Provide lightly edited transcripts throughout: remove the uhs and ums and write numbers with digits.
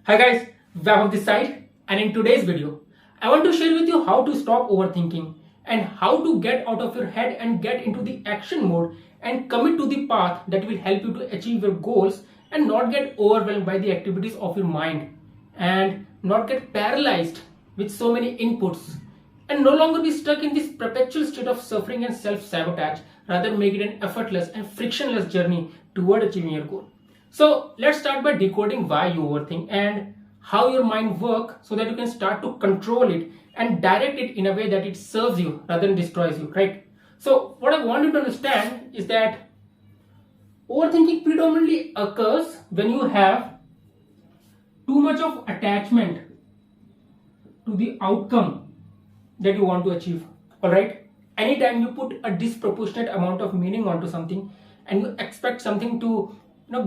Hi guys, Vaibhav this side, and in today's video, I want to share with you how to stop overthinking and how to get out of your head and get into the action mode and commit to the path that will help you to achieve your goals and not get overwhelmed by the activities of your mind and not get paralyzed with so many inputs and no longer be stuck in this perpetual state of suffering and self-sabotage, rather make it an effortless and frictionless journey toward achieving your goal. So let's start by decoding why you overthink and how your mind works so that you can start to control it and direct it in a way that it serves you rather than destroys you, right? So what I want you to understand is that overthinking predominantly occurs when you have too much of attachment to the outcome that you want to achieve. All right, anytime you put a disproportionate amount of meaning onto something and you expect something to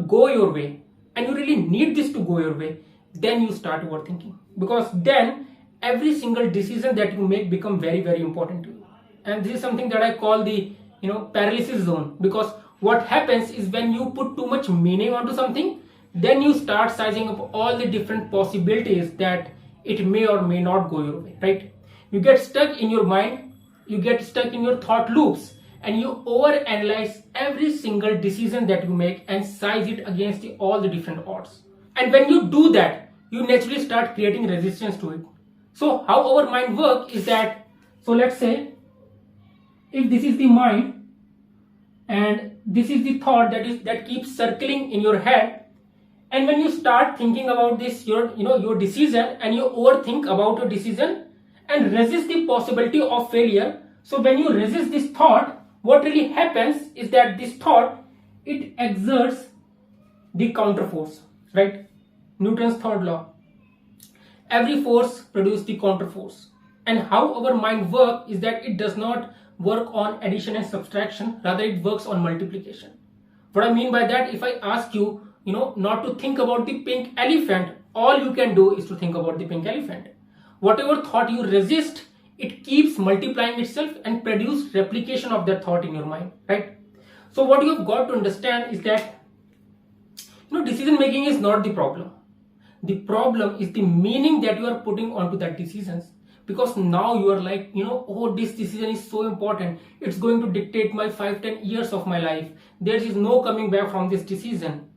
go your way and you really need this to go your way, then you start overthinking, because then every single decision that you make become very, very important to you. And this is something that I call the paralysis zone, because what happens is when you put too much meaning onto something, then you start sizing up all the different possibilities that it may or may not go your way, right? You get stuck in your mind, you get stuck in your thought loops, and you overanalyze every single decision that you make and size it against all the different odds. And when you do that, you naturally start creating resistance to it. So how our mind works is that, so let's say if this is the mind and this is the thought that keeps circling in your head, and when you start thinking about this your decision and you overthink about your decision and resist the possibility of failure, so when you resist this thought, what really happens is that this thought, it exerts the counterforce, right? Newton's third law. Every force produces the counterforce. And how our mind works is that it does not work on addition and subtraction, rather it works on multiplication. What I mean by that, if I ask you, not to think about the pink elephant, all you can do is to think about the pink elephant. Whatever thought you resist, it keeps multiplying itself and produce replication of that thought in your mind, right? So what you have got to understand is that decision making is not the problem. The problem is the meaning that you are putting onto that decisions, because now you are like, oh, this decision is so important, it's going to dictate my 5-10 years of my life, there is no coming back from this decision.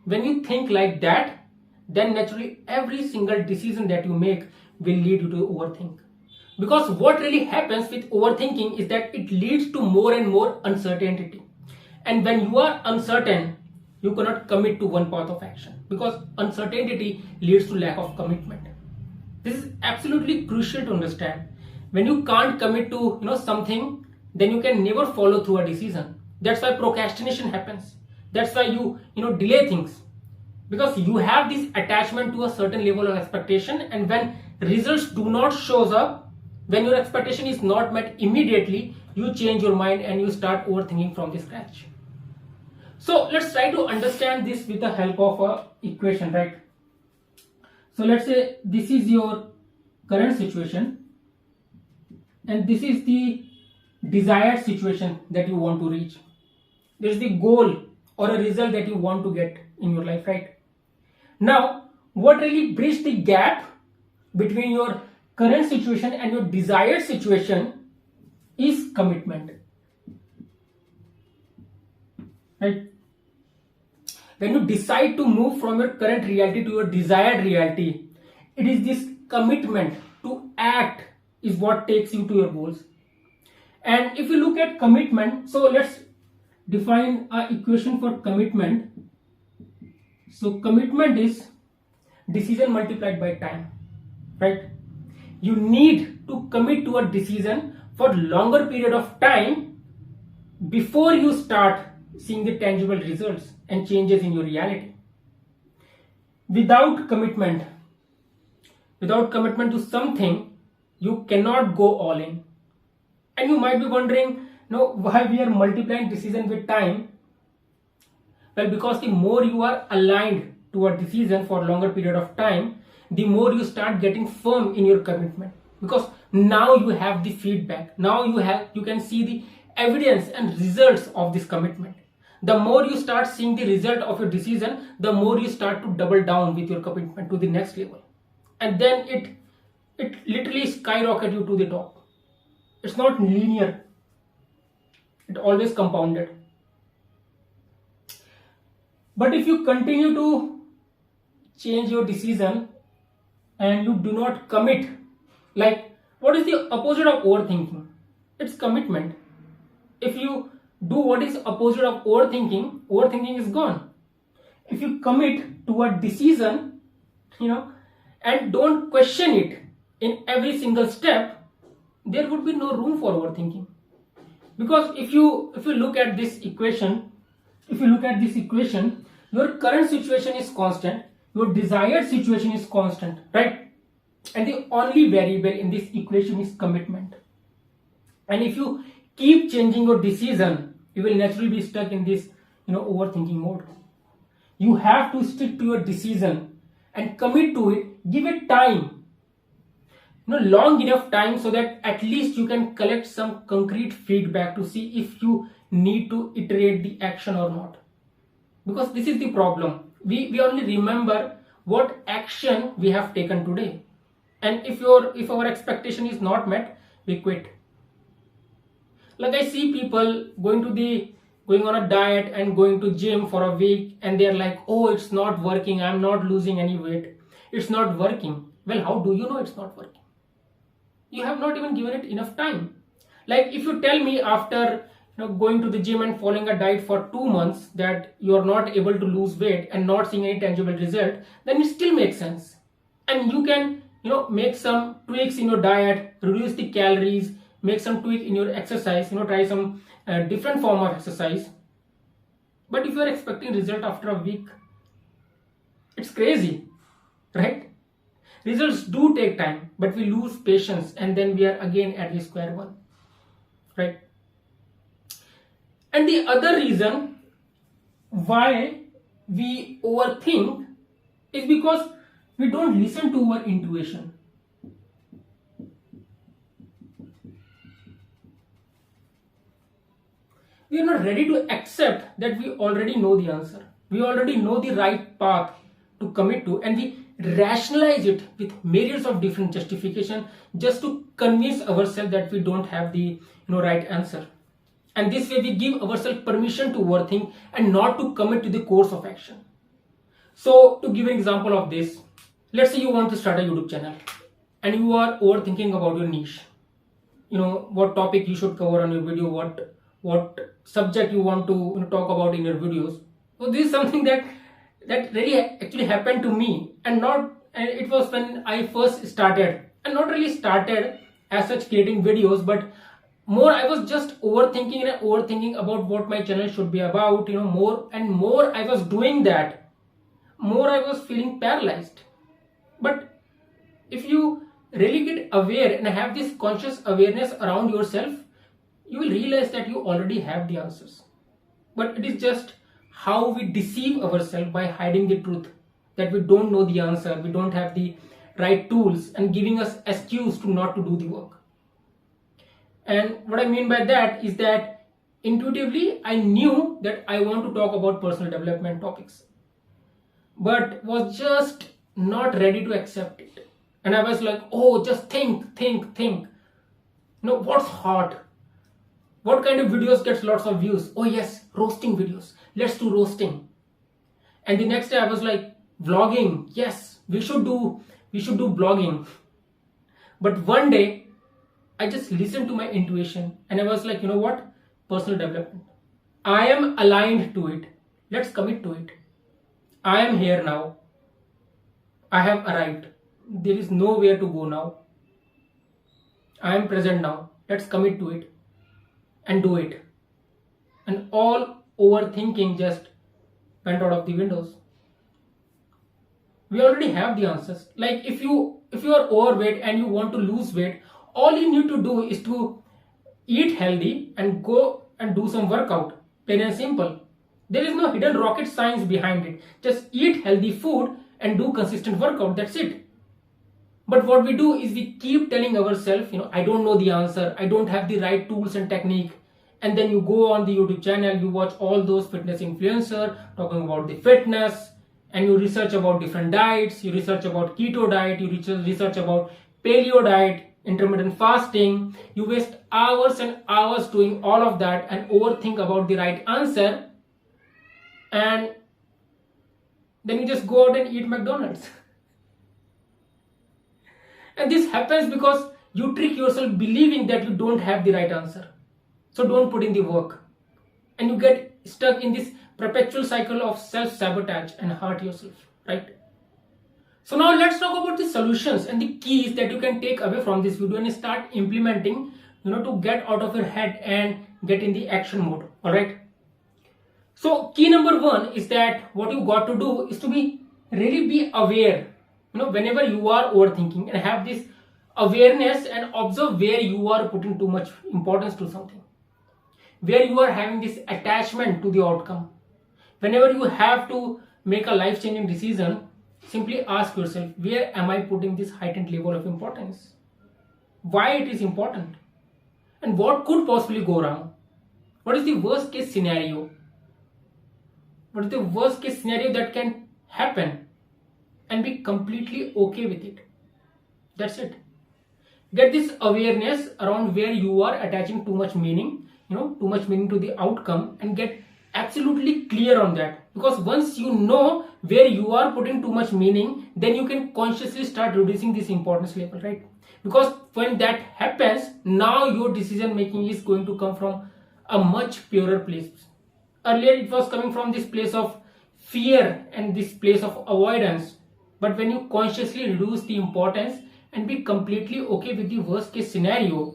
When you think like that, then naturally every single decision that you make will lead you to overthink. Because what really happens with overthinking is that it leads to more and more uncertainty. And when you are uncertain, you cannot commit to one path of action, because uncertainty leads to lack of commitment. This is absolutely crucial to understand. When you can't commit to something, then you can never follow through a decision. That's why procrastination happens. That's why you delay things, because you have this attachment to a certain level of expectation, and when results do not shows up, when your expectation is not met immediately, you change your mind and you start overthinking from the scratch. So let's try to understand this with the help of a equation, right? So let's say this is your current situation and this is the desired situation that you want to reach. There's the goal or a result that you want to get in your life, right? Now, what really bridges the gap between your current situation and your desired situation is commitment, right? When you decide to move from your current reality to your desired reality, it is this commitment to act is what takes you to your goals. And if you look at commitment, so let's define an equation for commitment. So commitment is decision multiplied by time, right? You need to commit to a decision for longer period of time before you start seeing the tangible results and changes in your reality. Without commitment to something, you cannot go all in. And you might be wondering, why we are multiplying decision with time? Well, because the more you are aligned to a decision for a longer period of time, the more you start getting firm in your commitment, because now you have the feedback, now you can see the evidence and results of this commitment. The more you start seeing the result of your decision, the more you start to double down with your commitment to the next level. And then it literally skyrocket you to the top. It's not linear. It always compounded. But if you continue to change your decision and you do not commit, like what is the opposite of overthinking? It's commitment. If you do what is opposite of overthinking, overthinking is gone. If you commit to a decision, and don't question it in every single step, there would be no room for overthinking. Because if you look at this equation, your current situation is constant, your desired situation is constant, right? And the only variable in this equation is commitment. And if you keep changing your decision, you will naturally be stuck in this overthinking mode. You have to stick to your decision and commit to it. Give it time, long enough time, so that at least you can collect some concrete feedback to see if you need to iterate the action or not. Because this is the problem. We only remember what action we have taken today. And if our expectation is not met, we quit. Like I see people going on a diet and going to gym for a week, and they're like, oh, it's not working, I'm not losing any weight, it's not working. Well, how do you know it's not working? You have not even given it enough time. Like if you tell me after going to the gym and following a diet for 2 months that you are not able to lose weight and not seeing any tangible result, then it still makes sense. And you can make some tweaks in your diet, reduce the calories, make some tweak in your exercise, try some different form of exercise. But if you are expecting result after a week, it's crazy, right? Results do take time, but we lose patience, and then we are again at the square one, right? And the other reason why we overthink is because we don't listen to our intuition. We are not ready to accept that we already know the answer. We already know the right path to commit to, and we rationalize it with myriads of different justifications just to convince ourselves that we don't have the right answer. And this way we give ourselves permission to overthink and not to commit to the course of action. So to give an example of this, let's say you want to start a YouTube channel and you are overthinking about your niche. What topic you should cover on your video, what subject you want to talk about in your videos. So this is something that really actually happened to me, and it was when I first started, and not really started as such creating videos, but more I was just overthinking about what my channel should be about. More and more I was doing that, more I was feeling paralyzed. But if you really get aware and have this conscious awareness around yourself, you will realize that you already have the answers. But it is just how we deceive ourselves by hiding the truth, that we don't know the answer, we don't have the right tools, and giving us excuse to not to do the work. And what I mean by that is that intuitively I knew that I want to talk about personal development topics, but was just not ready to accept it. And I was like, oh, just think. What's hot? What kind of videos gets lots of views? Oh yes, roasting videos. Let's do roasting. And the next day I was like, vlogging. Yes, we should do vlogging. But one day I just listened to my intuition and I was like, what? Personal development. I am aligned to it. Let's commit to it. I am here now. I have arrived. There is nowhere to go now. I am present now. Let's commit to it and do it. And all overthinking just went out of the windows. We already have the answers. Like if you are overweight and you want to lose weight, all you need to do is to eat healthy and go and do some workout. Plain and simple. There is no hidden rocket science behind it. Just eat healthy food and do consistent workout. That's it. But what we do is we keep telling ourselves, I don't know the answer. I don't have the right tools and technique. and then you go on the YouTube channel, you watch all those fitness influencers talking about the fitness, and you research about different diets, you research about keto diet, you research about paleo diet, intermittent fasting. You waste hours and hours doing all of that and overthink about the right answer, and then you just go out and eat McDonald's. And this happens because you trick yourself believing that you don't have the right answer. So don't put in the work. And you get stuck in this perpetual cycle of self-sabotage and hurt yourself, right? So now let's talk about the solutions and the keys that you can take away from this video and start implementing, to get out of your head and get in the action mode, alright? So key number one is that what you got to do is to really be aware, whenever you are overthinking, and have this awareness and observe where you are putting too much importance to something, where you are having this attachment to the outcome. Whenever you have to make a life-changing decision, simply ask yourself, where am I putting this heightened level of importance? Why it is important? And what could possibly go wrong? What is the worst case scenario? What is the worst case scenario that can happen? And be completely okay with it. That's it. Get this awareness around where you are attaching too much meaning, too much meaning to the outcome, and get absolutely clear on that. Because once you know where you are putting too much meaning, then you can consciously start reducing this importance level, right? Because when that happens, now your decision making is going to come from a much purer place. Earlier it was coming from this place of fear and this place of avoidance. But when you consciously reduce the importance and be completely okay with the worst case scenario,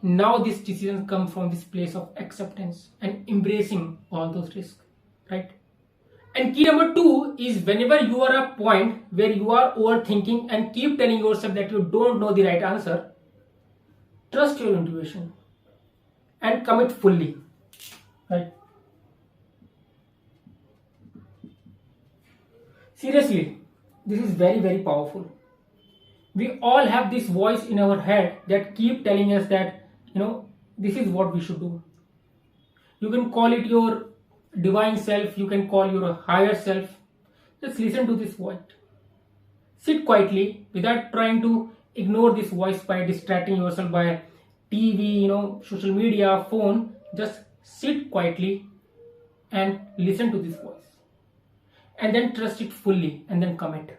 now this decision comes from this place of acceptance and embracing all those risks, right? And key number two is, whenever you are at a point where you are overthinking and keep telling yourself that you don't know the right answer, trust your intuition and commit fully, right? Seriously, this is very, very powerful. We all have this voice in our head that keep telling us that, this is what we should do. You can call it your divine self, you can call your higher self. Just listen to this voice. Sit quietly without trying to ignore this voice by distracting yourself by TV, social media, phone. Just sit quietly and listen to this voice. And then trust it fully and then commit.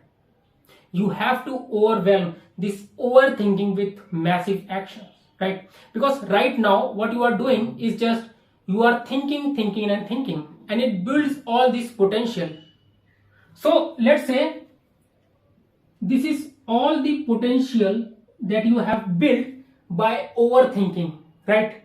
You have to overwhelm this overthinking with massive actions, right? Because right now what you are doing is just you are thinking and it builds all this potential. So let's say this is all the potential that you have built by overthinking, right?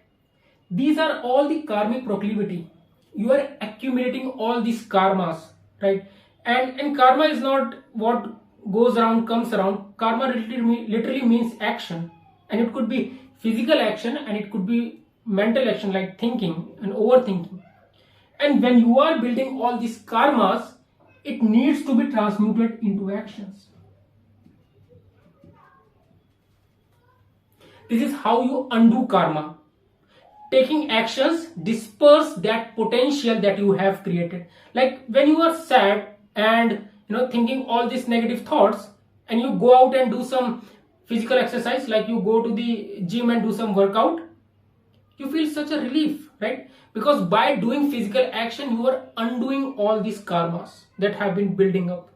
These are all the karmic proclivity. You are accumulating all these karmas, right? And karma is not what goes around comes around. Karma literally means action, and it could be physical action and it could be mental action like thinking and overthinking. And when you are building all these karmas, it needs to be transmuted into actions. This is how you undo karma. Taking actions disperse that potential that you have created. Like when you are sad and thinking all these negative thoughts, and you go out and do some physical exercise, like you go to the gym and do some workout, you feel such a relief, right? Because by doing physical action, you are undoing all these karmas that have been building up.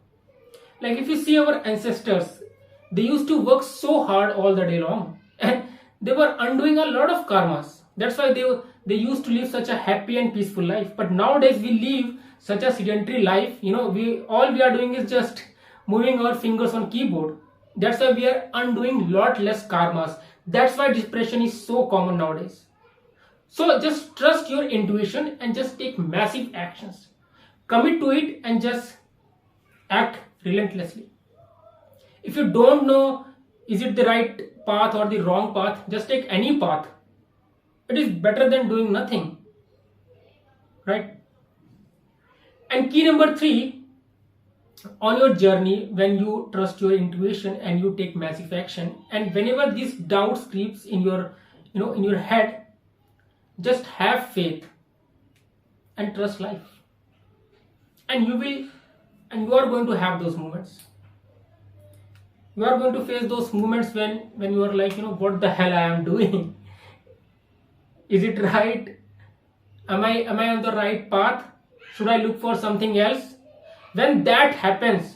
Like if you see our ancestors, they used to work so hard all the day long, and they were undoing a lot of karmas. That's why they used to live such a happy and peaceful life. But nowadays we live such a sedentary life. We are doing is just moving our fingers on keyboard. That's why we are undoing lot less karmas. That's why depression is so common nowadays. So just trust your intuition and just take massive actions. Commit to it and just act relentlessly. If you don't know is it the right path or the wrong path, just take any path. It is better than doing nothing, right? And key number 3, on your journey, when you trust your intuition and you take massive action, and whenever these doubts creeps in your in your head, Just have faith and trust life, and you are going to have those moments. You are going to face those moments when you are like, what the hell I am doing. Is it right? Am I on the right path? Should I look for something else? When that happens,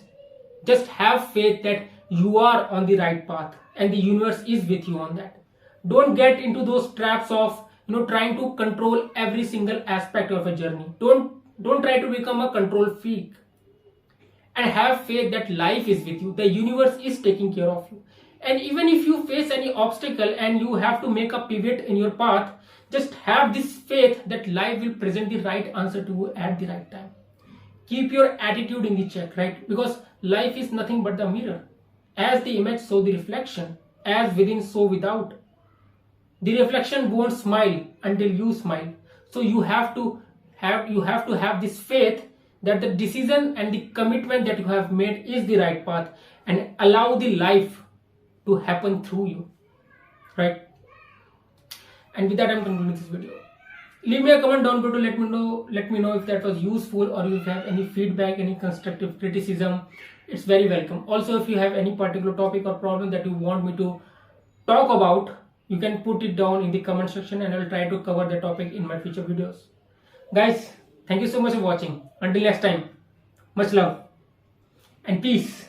just have faith that you are on the right path and the universe is with you on that. Don't get into those traps of trying to control every single aspect of a journey. Don't try to become a control freak, and have faith that life is with you. The universe is taking care of you. And even if you face any obstacle and you have to make a pivot in your path, just have this faith that life will present the right answer to you at the right time. Keep your attitude in the check, right? Because life is nothing but the mirror. As the image, so the reflection. As within, so without. The reflection won't smile until you smile. So you have to have this faith that the decision and the commitment that you have made is the right path, and allow the life to happen through you, right? And with that, I'm concluding this video. Leave me a comment down below to let me know if that was useful, or if you have any feedback, any constructive criticism. It's very welcome. Also, if you have any particular topic or problem that you want me to talk about, you can put it down in the comment section and I will try to cover the topic in my future videos. Guys, thank you so much for watching. Until next time, much love and peace.